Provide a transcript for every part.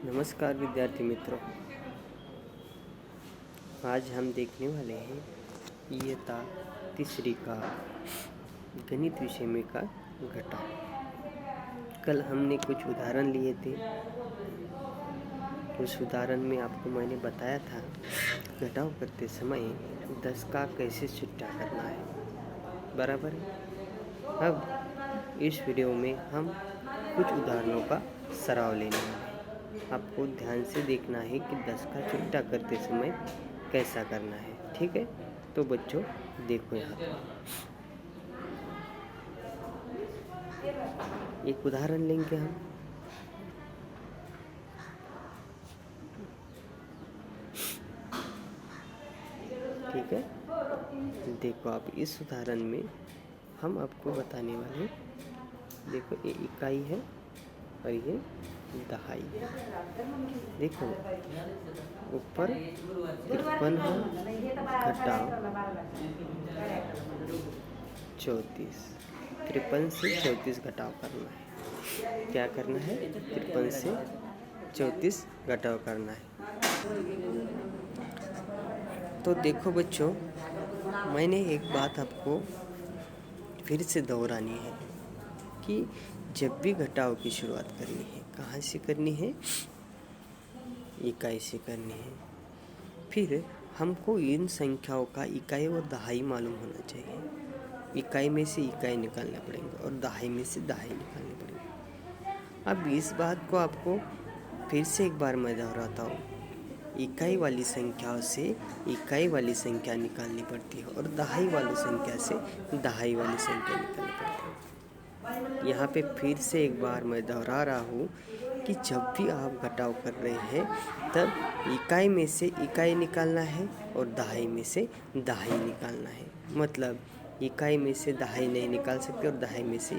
नमस्कार विद्यार्थी मित्रों, आज हम देखने वाले हैं इयत्ता तीसरी का गणित विषय में का घटाव। कल हमने कुछ उदाहरण लिए थे। उस उदाहरण में आपको मैंने बताया था घटाव करते समय 10 का कैसे छुट्टा करना है, बराबर है। अब इस वीडियो में हम कुछ उदाहरणों का सराव लेने वाले हैं। आपको ध्यान से देखना है कि 10 का छुट्टा करते समय कैसा करना है, ठीक है। तो बच्चों देखो, यहाँ पर एक उदाहरण लेंगे हम। ठीक है, देखो आप इस उदाहरण में हम आपको बताने वाले, देखो ये इकाई है और ये दहाई है। देखो ऊपर 53 है, घटाव 34। 53 से 34 घटाव करना है। क्या करना है? 53 से 34 घटाव करना है। तो देखो बच्चों, मैंने एक बात आपको फिर से दोहरानी है कि जब भी घटाव की शुरुआत करनी है, कहाँ से करनी है? इकाई से करनी है। फिर हमको इन संख्याओं का इकाई और दहाई मालूम होना चाहिए। इकाई में से इकाई निकालना पड़ेंगे और दहाई में से दहाई निकालनी पड़ेगी। अब इस बात को आपको फिर से एक बार मैं दोहराता हूँ। इकाई वाली संख्याओं से इकाई वाली संख्या निकालनी पड़ती है और दहाई वाली संख्या से दहाई वाली संख्या निकालनी पड़ती है। यहाँ पे फिर से एक बार मैं दोहरा रहा हूँ कि जब भी आप घटाव कर रहे हैं तब इकाई में से इकाई निकालना है और दहाई में से दहाई निकालना है। मतलब इकाई में से दहाई नहीं निकाल सकते और दहाई में से,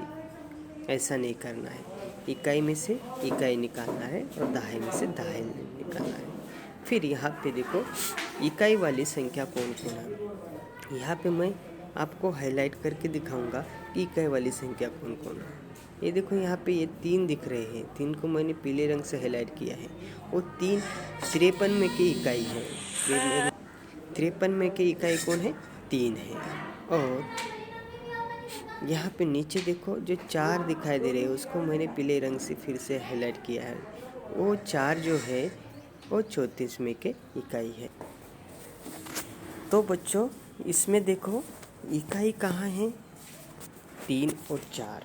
ऐसा नहीं करना है। इकाई में से इकाई निकालना है और दहाई में से दहाई निकालना है। फिर यहाँ पे देखो इकाई वाली संख्या कौन कौन है। यहाँ पे मैं आपको हाईलाइट करके दिखाऊंगा कि इकाई वाली संख्या कौन कौन है। ये देखो यहाँ पे ये 3 दिख रहे हैं। 3 को मैंने पीले रंग से हाईलाइट किया है। वो 3 53 में की इकाई है। 53 में की इकाई कौन है? 3 है। और यहाँ पे नीचे देखो जो 4 दिखाई दे रहे हैं, उसको मैंने पीले रंग से फिर से हाईलाइट किया है। वो 4 जो है वो 34 में के इकाई है। तो बच्चों इसमें देखो इकाई कहाँ है? 3 और 4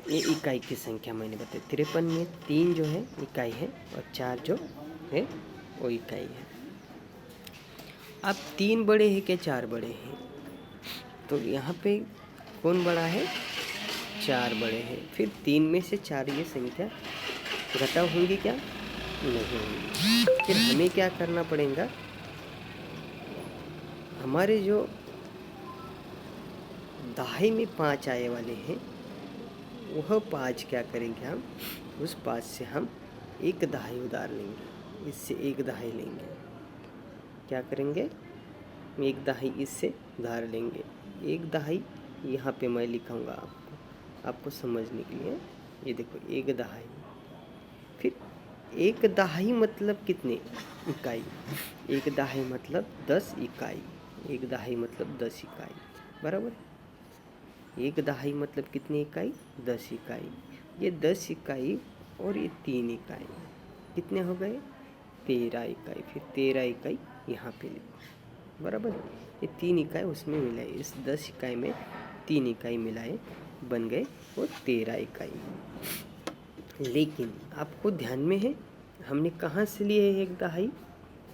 ये इकाई की संख्या मैंने बताई। 53 में 3 जो है इकाई है और 4 जो है वो इकाई है। अब 3 बड़े हैं क्या 4 बड़े हैं? तो यहाँ पे कौन बड़ा है? 4 बड़े हैं। फिर 3 में से 4 ये संख्या घटाव होंगी क्या? नहीं होंगी। फिर हमें क्या करना पड़ेगा? हमारे जो दहाई में 5 आए वाले हैं, वह 5 क्या करेंगे हम? उस 5 से हम एक दहाई उधार लेंगे, इससे एक दहाई लेंगे। क्या करेंगे? एक दहाई इससे उधार लेंगे। एक दहाई यहाँ पे मैं लिखाऊंगा आपको समझने के लिए। ये देखो एक दहाई। फिर एक दहाई मतलब कितने इकाई? एक दहाई मतलब 10 इकाई। एक दहाई मतलब 10 इकाई, बराबर। एक दहाई मतलब कितनी इकाई? 10 इकाई। ये 10 इकाई और ये 3 इकाई कितने हो गए? 13 इकाई। फिर 13 इकाई यहाँ पे लिखो, बराबर। ये 3 इकाई उसमें मिलाए, इस 10 इकाई में 3 इकाई मिलाए, बन गए वो 13 इकाई। लेकिन आपको ध्यान में है हमने कहाँ से लिए है एक दहाई?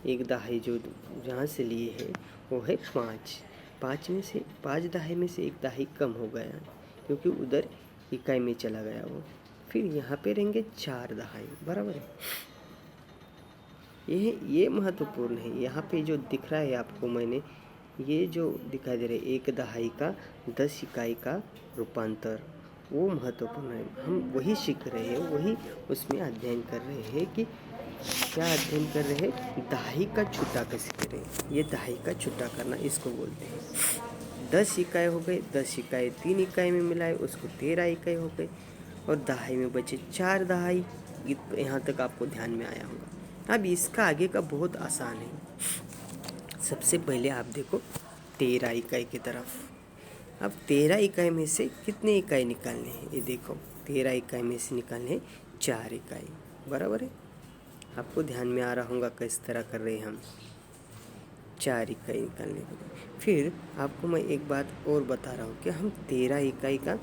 एक दहाई जो जहाँ से लिए है वो है 5। 5 में से 5 दहाई में से एक दहाई कम हो गया क्योंकि उधर इकाई में चला गया वो। फिर यहाँ पे रहेंगे 4 दहाई, बराबर है। ये महत्वपूर्ण है। यहाँ पे जो दिख रहा है आपको, मैंने ये जो दिखाई दे रहा है एक दहाई का 10 इकाई का रूपांतर, वो महत्वपूर्ण है। हम वही सीख रहे हैं, वही उसमें अध्ययन कर रहे हैं कि क्या अध्ययन कर रहे हैं? दहाई का छुट्टा कैसे करें। ये दहाई का छुट्टा करना इसको बोलते हैं। 10 इकाई हो गए, 10 इकाई 3 इकाई में मिलाए उसको 13 इकाई हो गए और दहाई में बचे 4 दहाई। यहाँ तक आपको ध्यान में आया होगा। अब इसका आगे का बहुत आसान है। सबसे पहले आप देखो 13 इकाई की तरफ। अब 13 इकाई में से कितने इकाई निकालने हैं, ये देखो 13 इकाई में से निकालने हैं 4 इकाई, बराबर है। आपको ध्यान में आ रहा होगा किस तरह कर रहे हैं हम, 4 इकाई निकालने के लिए। फिर आपको मैं एक बात और बता रहा हूँ कि हम 13 इकाई का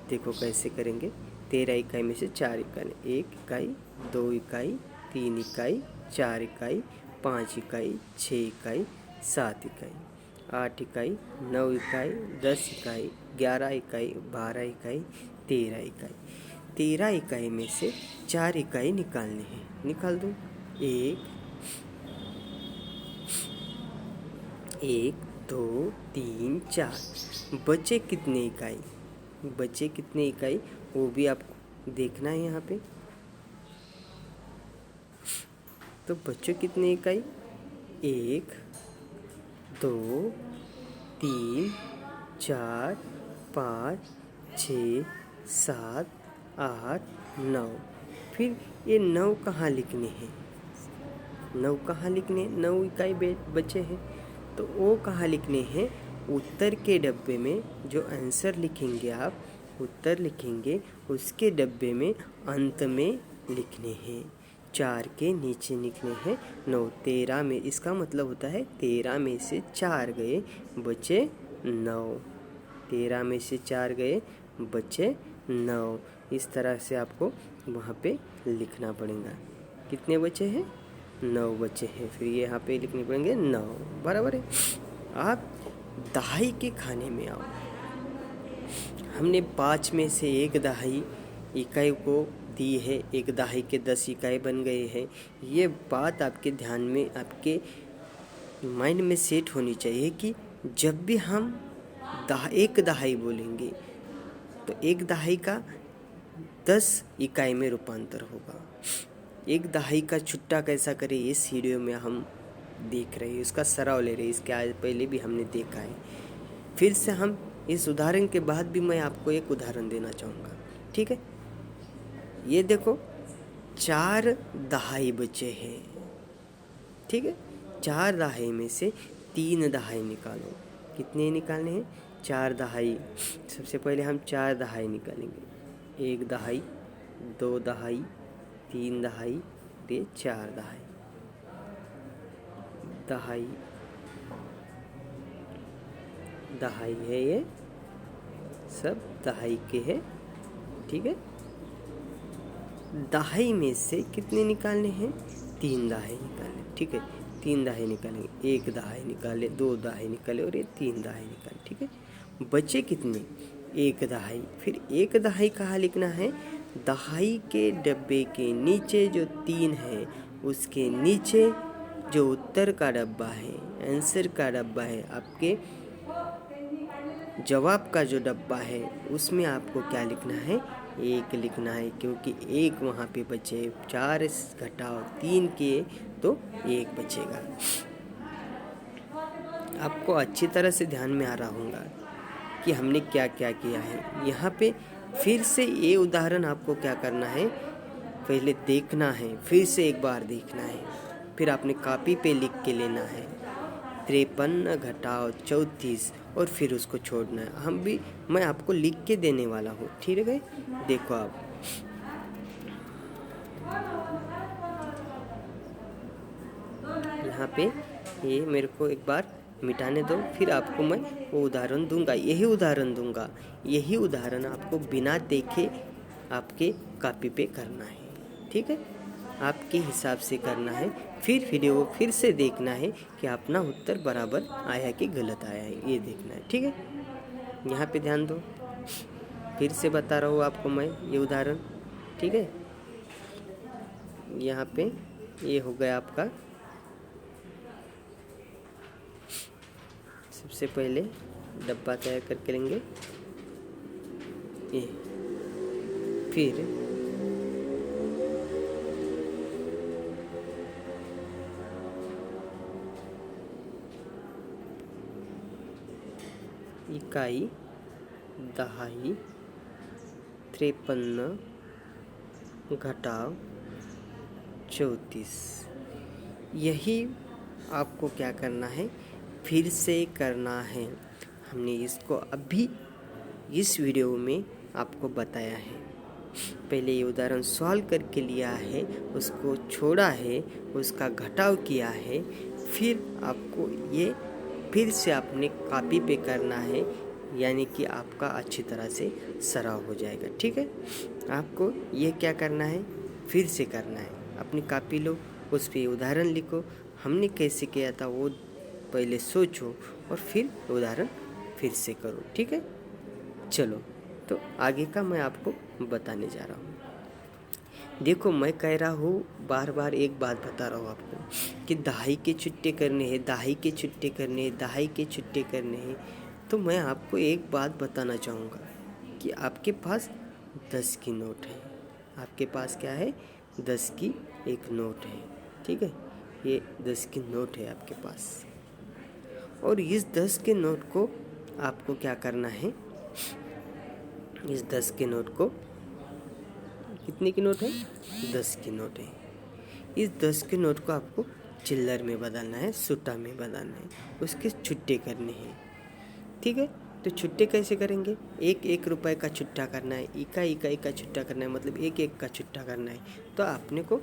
देखो कैसे करेंगे। 13 इकाई में से 4 इकाई, 1 इकाई, 2 इकाई, 3 इकाई, 4 इकाई, 5 इकाई, 6 इकाई, 7 इकाई, 8 इकाई, 9 इकाई, 10 इकाई, 11 इकाई, 12 इकाई, 13 इकाई। 13 इकाई में से 4 इकाई निकालने हैं। निकाल दूँ। 1 2 3 4। बचे कितने इकाई, बचे कितने इकाई वो भी आपको देखना है यहाँ पे। तो बच्चों कितने इकाई, 1 2 3 4 5 6 7 8 9। फिर ये 9 कहाँ लिखने हैं, 9 कहाँ लिखने हैं, 9 इकाई बचे हैं तो वो कहाँ लिखने हैं, उत्तर के डब्बे में। जो आंसर लिखेंगे आप, उत्तर लिखेंगे उसके डब्बे में अंत में लिखने हैं। 4 के नीचे लिखने हैं 9। 13 में, इसका मतलब होता है 13 में से 4 गए बचे 9। 13 में से 4 गए बचे 9। इस तरह से आपको वहाँ पे लिखना पड़ेगा। कितने बचे हैं, 9 बचे हैं। फिर यहाँ पे लिखने पड़ेंगे 9, बराबर है। आप दहाई के खाने में आओ। हमने 5 में से 1 दहाई इकाई को दी है, 1 दहाई के 10 इकाई बन गए हैं। ये बात आपके ध्यान में, आपके माइंड में सेट होनी चाहिए कि जब भी हम 1 दहाई बोलेंगे तो 1 दहाई का 10 इकाई में रूपांतर होगा। 1 दहाई का छुट्टा कैसा करें, इस वीडियो में हम देख रहे हैं, उसका सराव ले रहे हैं। इसके आज पहले भी हमने देखा है। फिर से हम इस उदाहरण के बाद भी मैं आपको एक उदाहरण देना चाहूँगा, ठीक है। ये देखो 4 दहाई बचे हैं, ठीक है। 4 दहाई में से 3 दहाई निकालो। कितने निकालने हैं, 4 दहाई। सबसे पहले हम 4 दहाई निकालेंगे। 1 दहाई, 2 दहाई, 3 दहाई, 4 दहाई। दहाई दहाई है, ये सब दहाई के है, ठीक है। दहाई में से कितने निकालने हैं, 3 दहाई निकालने, ठीक है। 3 दहाई निकालेंगे, 1 दहाई निकाले, 2 दहाई निकाले और ये 3 दहाई निकाले, ठीक है। बचे कितने, 1 दहाई। फिर 1 दहाई कहाँ लिखना है, दहाई के डब्बे के नीचे जो 3 है उसके नीचे जो उत्तर का डब्बा है, आंसर का डब्बा है, आपके जवाब का जो डब्बा है उसमें आपको क्या लिखना है, 1 लिखना है। क्योंकि 1 वहाँ पे बचे, 4 घटाओ 3 किए तो 1 बचेगा। आपको अच्छी तरह से ध्यान में आ रहा होगा कि हमने क्या क्या किया है। यहाँ पे फिर से ये उदाहरण आपको क्या करना है, पहले देखना है, फिर से एक बार देखना है, फिर आपने कॉपी पे लिख के लेना है 53 घटाओ 34 और फिर उसको छोड़ना है। मैं आपको लिख के देने वाला हूँ, ठीक है। देखो आप यहाँ पे ये मेरे को एक बार मिटाने दो, फिर आपको मैं वो उदाहरण दूंगा, यही उदाहरण दूंगा। यही उदाहरण आपको बिना देखे आपके कॉपी पे करना है, ठीक है। आपके हिसाब से करना है। फिर वीडियो फिर से देखना है कि अपना उत्तर बराबर आया कि गलत आया है, ये देखना है, ठीक है। यहाँ पे ध्यान दो, फिर से बता रहा हूँ आपको मैं ये उदाहरण, ठीक है। यहाँ पे ये हो गया आपका, सबसे पहले डब्बा तैयार करके लेंगे ये, फिर इकाई, दहाई, 53, घटाव 34। यही आपको क्या करना है, फिर से करना है। हमने इसको अभी इस वीडियो में आपको बताया है। पहले ये उदाहरण सॉल्व करके लिया है, उसको छोड़ा है, उसका घटाव किया है, फिर आपको ये फिर से अपने कॉपी पे करना है, यानी कि आपका अच्छी तरह से सराव हो जाएगा। ठीक है, आपको ये क्या करना है, फिर से करना है। अपनी कॉपी लो, उस पर उदाहरण लिखो, हमने कैसे किया था वो पहले सोचो और फिर उदाहरण फिर से करो। ठीक है, चलो तो आगे का मैं आपको बताने जा रहा हूँ। देखो, मैं कह रहा हूँ, बार बार एक बात बता रहा हूँ आपको कि दहाई के छुट्टे करने हैं, दहाई के छुट्टे करने हैं, दहाई के छुट्टे करने हैं। तो मैं आपको एक बात बताना चाहूँगा कि आपके पास 10 की नोट है। आपके पास क्या है, 10 की एक नोट है। ठीक है, ये 10 की नोट है आपके पास, और इस 10 के नोट को आपको क्या करना है, इस 10 के नोट को, कितने की नोट है, 10 की नोट है। इस 10 के नोट को आपको चिल्लर में बदलना है, सुट्टा में बदलना है, उसके छुट्टे करने हैं। ठीक है, तो छुट्टे कैसे करेंगे, एक एक रुपए का छुट्टा करना है, इकाई का छुट्टा करना है, मतलब एक एक का छुट्टा करना है। तो आपने को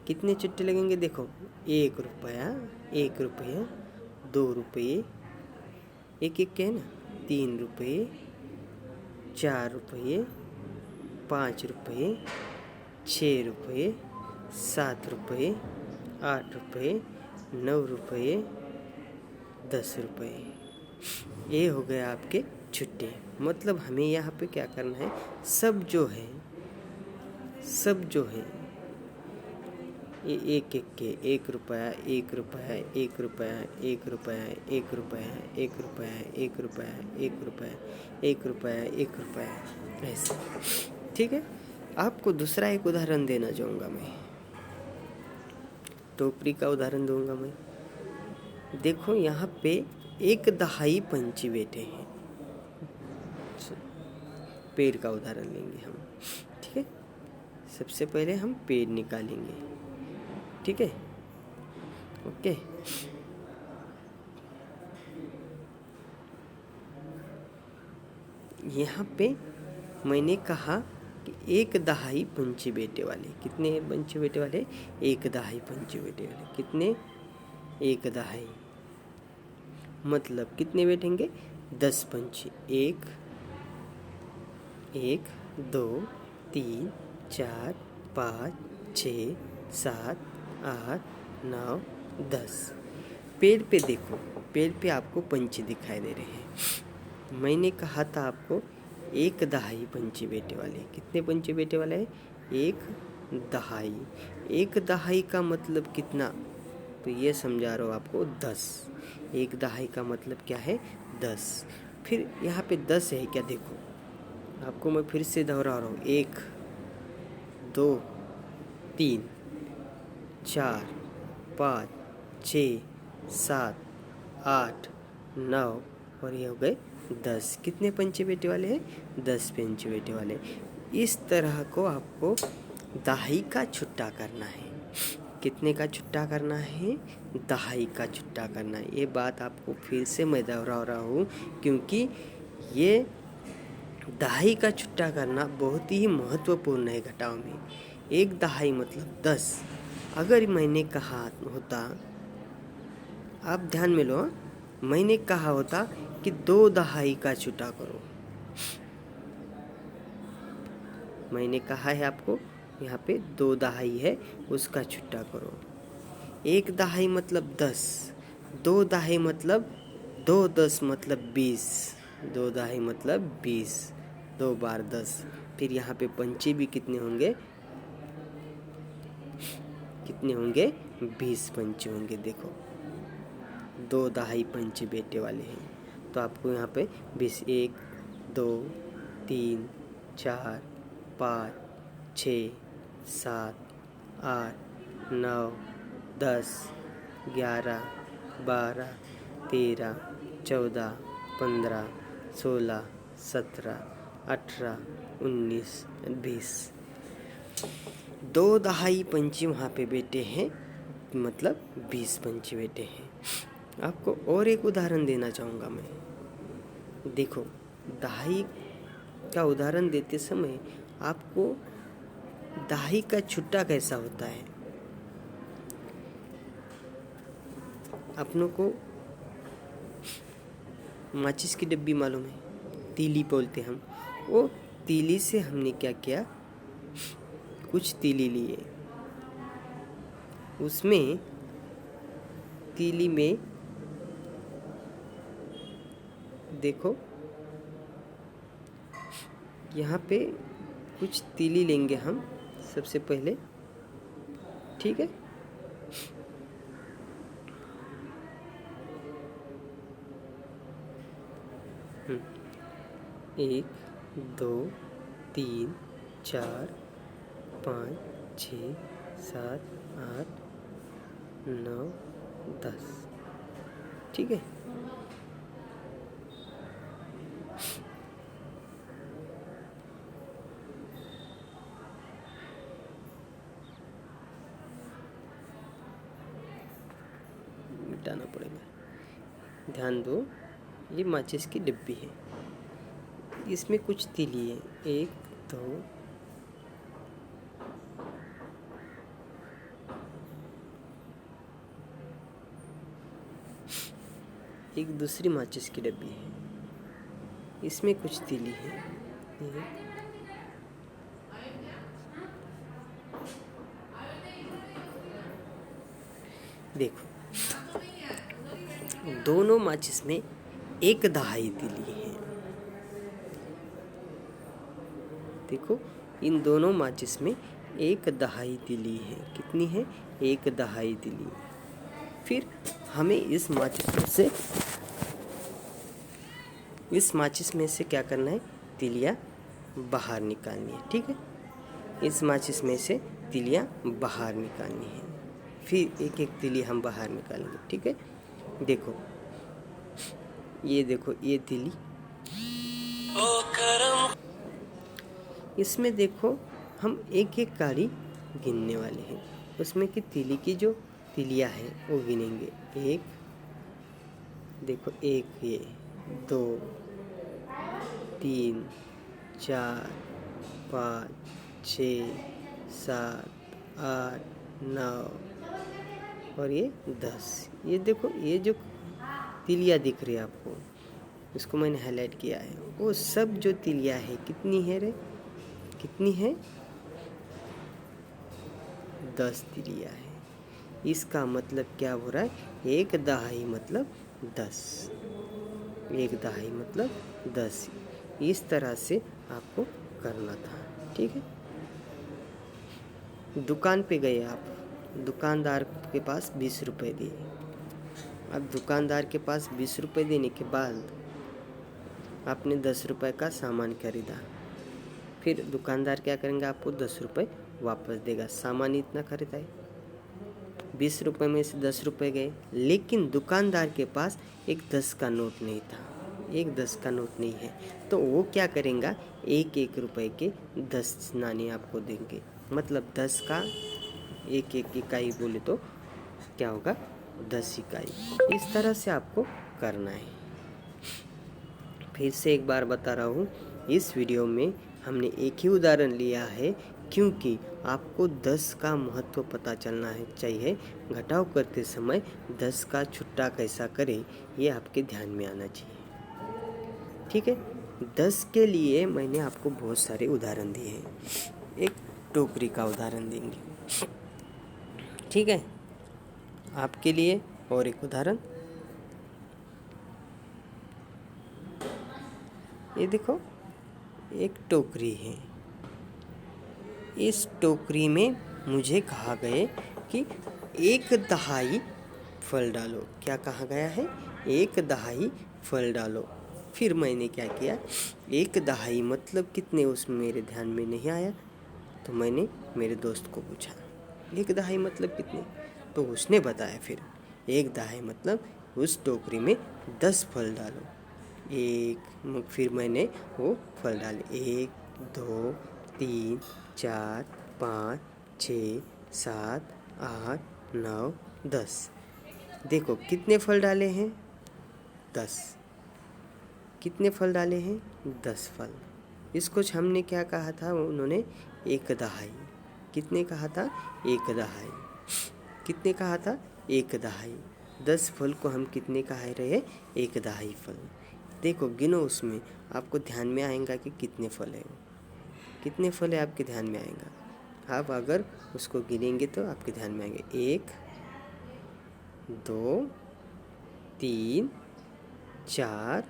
कितने छुट्टे लगेंगे, देखो, 1 रुपया, 1 रुपये, 2 रुपये, एक एक के है ना, 3 रुपये, 4 रुपये, 5 रुपये, 6 रुपये, 7 रुपये, 8 रुपये, 9 रुपये, 10 रुपये। ये हो गया आपके छुट्टे। मतलब हमें यहाँ पे क्या करना है, सब जो है ये एक एक के, 1 रुपया, 1 रुपया, 1 रुपया, 1 रुपया, 1 रुपया, 1 रुपया, 1 रुपया, 1 रुपया, 1 रुपया, 1 रुपया, ऐसे। ठीक है, आपको दूसरा एक उदाहरण देना चाहूँगा मैं, टोकरी का उदाहरण दूंगा मैं। देखो, यहाँ पे एक दहाई पंछी बैठे हैं। पेड़ का उदाहरण लेंगे हम। ठीक है, सबसे पहले हम पेड़ निकालेंगे। ठीक है, ओके। यहाँ पे मैंने कहा कि एक दहाई पंछी बैठे वाले, कितने पंछी बैठे वाले, एक दहाई पंछी बैठे वाले, कितने, एक दहाई, मतलब कितने बैठेंगे, 10 पंछी, 1 1 2 3 4 5 6 7 8 9 10। पेड़ पे देखो, पेड़ पे आपको पंछी दिखाई दे रहे हैं। मैंने कहा था आपको एक दहाई पंछी बैठे वाले, कितने पंछी बैठे वाले हैं, एक दहाई। एक दहाई का मतलब कितना, तो ये समझा रहा हूँ आपको, 10। एक दहाई का मतलब क्या है, 10। फिर यहाँ पे 10 है क्या, देखो आपको मैं फिर से दोहरा रहा हूँ, 1 2 3 4 5 6 7 8 9 और ये हो गए 10। कितने पंछी बैठे वाले हैं, 10 पंछी बैठे वाले। इस तरह को आपको दहाई का छुट्टा करना है। कितने का छुट्टा करना है, दहाई का छुट्टा करना है। ये बात आपको फिर से मैं दोहरा रहा हूँ, क्योंकि ये दहाई का छुट्टा करना बहुत ही महत्वपूर्ण है घटाव में। एक दहाई मतलब 10। अगर मैंने कहा होता, आप ध्यान में लो, मैंने कहा होता कि 2 दहाई का छुट्टा करो, मैंने कहा है आपको यहाँ पे 2 दहाई है, उसका छुट्टा करो। एक दहाई मतलब 10, 2 दहाई मतलब 2 10 मतलब 20, 2 दहाई मतलब 20, 2 बार 10। फिर यहाँ पे पंछी भी कितने होंगे, कितने होंगे, 20 पंछी होंगे। देखो, 2 दहाई पंछी बैठे वाले हैं, तो आपको यहाँ पे 20, 1 2 3 4 5 6 7 8 9 10 11 12 13 14 15 16 17 18 19 20। 2 दहाई पंछी वहाँ पे बैठे हैं, मतलब 20 पंछी बैठे हैं। आपको और एक उदाहरण देना चाहूँगा मैं। देखो, दहाई का उदाहरण देते समय आपको दहाई का छुट्टा कैसा होता है, अपनों को माचिस की डब्बी मालूम है, तीली बोलते हम। वो तीली से हमने क्या किया, कुछ तीली लिए, उसमें तीली में देखो यहाँ पे कुछ तीली लेंगे हम सबसे पहले, ठीक है। एक, दो, तीन, चार, 5, 6, 7, 8, 9, 10, ठीक है। मिटाना पड़ेगा, ध्यान दो, ये माचिस की डिब्बी है, इसमें कुछ तीली है, 1, 2, एक दूसरी माचिस की डब्बी है, इसमें कुछ तीली है, देखो दोनों माचिस में 1 दहाई तीली है। देखो, इन दोनों माचिस में 1 दहाई तीली है। कितनी है? 1 दहाई तीली। फिर हमें इस माचिस में से क्या करना है, तीलियाँ बाहर निकालनी है, ठीक है। इस माचिस में से तीलियाँ बाहर निकालनी है, फिर एक एक तीली हम बाहर निकालेंगे, ठीक है। देखो, ये देखो, ये तीली, इसमें देखो हम एक एक काड़ी गिनने वाले हैं। उसमें की तीली की जो तीलियाँ हैं वो गिनेंगे। एक, देखो, एक, ये 2, 3, 4, 5, 6, 7, 8, 9 और ये 10। ये देखो, ये जो तीलियाँ दिख रही है आपको, इसको मैंने हाईलाइट किया है, वो सब जो तीलियाँ है कितनी है रे, कितनी है? 10 तीलियाँ है। इसका मतलब क्या हो रहा है, 1 दहाई मतलब 10, 1 दहाई मतलब 10। इस तरह से आपको करना था, ठीक है। दुकान पे गए आप, दुकानदार के पास 20 रुपए दिए। अब दुकानदार के पास 20 रुपए देने के बाद आपने 10 रुपए का सामान खरीदा, फिर दुकानदार क्या करेंगे, आपको 10 रुपए वापस देगा। सामान इतना खरीदा है, 20 रुपए में से 10 रुपए गए, लेकिन दुकानदार के पास एक 10 का नोट नहीं था, एक 10 का नोट नहीं है, तो वो क्या करेगा, 1-1 रुपए के 10 नाने आपको देंगे। मतलब 10 का 1-1 इकाई बोले तो क्या होगा, 10 इकाई। इस तरह से आपको करना है। फिर से एक बार बता रहा हूँ, इस वीडियो में हमने एक ही उदाहरण लिया है, क्योंकि आपको 10 का महत्व पता चलना है चाहिए। घटाव करते समय 10 का छुट्टा कैसा करें, ये आपके ध्यान में आना चाहिए, ठीक है। 10 के लिए मैंने आपको बहुत सारे उदाहरण दिए हैं। एक टोकरी का उदाहरण देंगे, ठीक है। आपके लिए और एक उदाहरण, ये देखो, एक टोकरी है। इस टोकरी में मुझे कहा गया कि 1 दहाई फल डालो। क्या कहा गया है, 1 दहाई फल डालो। फिर मैंने क्या किया, 1 दहाई मतलब कितने, उसमें मेरे ध्यान में नहीं आया, तो मैंने मेरे दोस्त को पूछा 1 दहाई मतलब कितने, तो उसने बताया। फिर 1 दहाई मतलब उस टोकरी में 10 फल डालो। फिर मैंने वो फल डाले, 1, 2, 3, 4, 5, 6, 7, 8, 9, 10। देखो कितने फल डाले हैं? 10। कितने फल डाले हैं? 10 फल। इसको हमने क्या कहा था? उन्होंने एक दहाई। कितने कहा था? एक दहाई। कितने कहा था? एक दहाई। 10 फल को हम कितने कहा रहे? एक दहाई फल। देखो गिनो, उसमें आपको ध्यान में आएगा कि कितने फल है। कितने फल है आपके ध्यान में आएगा। आप अगर उसको गिनेंगे तो आपके ध्यान में आएंगे 1, 2, 3, 4,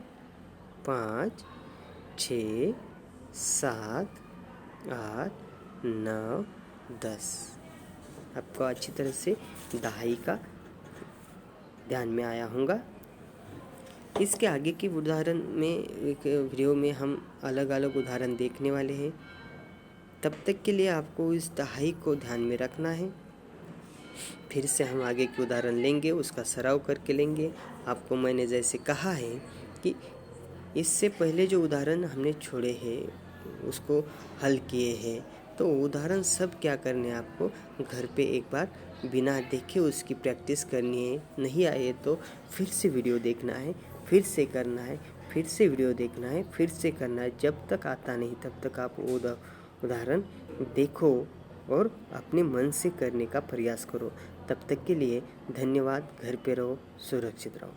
5, 6, 7, 8, 9, 10। आपको अच्छी तरह से दहाई का ध्यान में आया होगा। इसके आगे की उदाहरण में एक वीडियो में हम अलग अलग उदाहरण देखने वाले हैं। तब तक के लिए आपको इस दहाई को ध्यान में रखना है। फिर से हम आगे के उदाहरण लेंगे, उसका सराव करके लेंगे। आपको मैंने जैसे कहा है कि इससे पहले जो उदाहरण हमने छोड़े हैं उसको हल किए हैं, तो उदाहरण सब क्या करने हैं आपको घर पे एक बार बिना देखे उसकी प्रैक्टिस करनी है। नहीं आए तो फिर से वीडियो देखना है, फिर से करना है, फिर से वीडियो देखना है, फिर से करना है। जब तक आता नहीं तब तक आप उदाहरण देखो और अपने मन से करने का प्रयास करो। तब तक के लिए धन्यवाद। घर पे रहो, सुरक्षित रहो।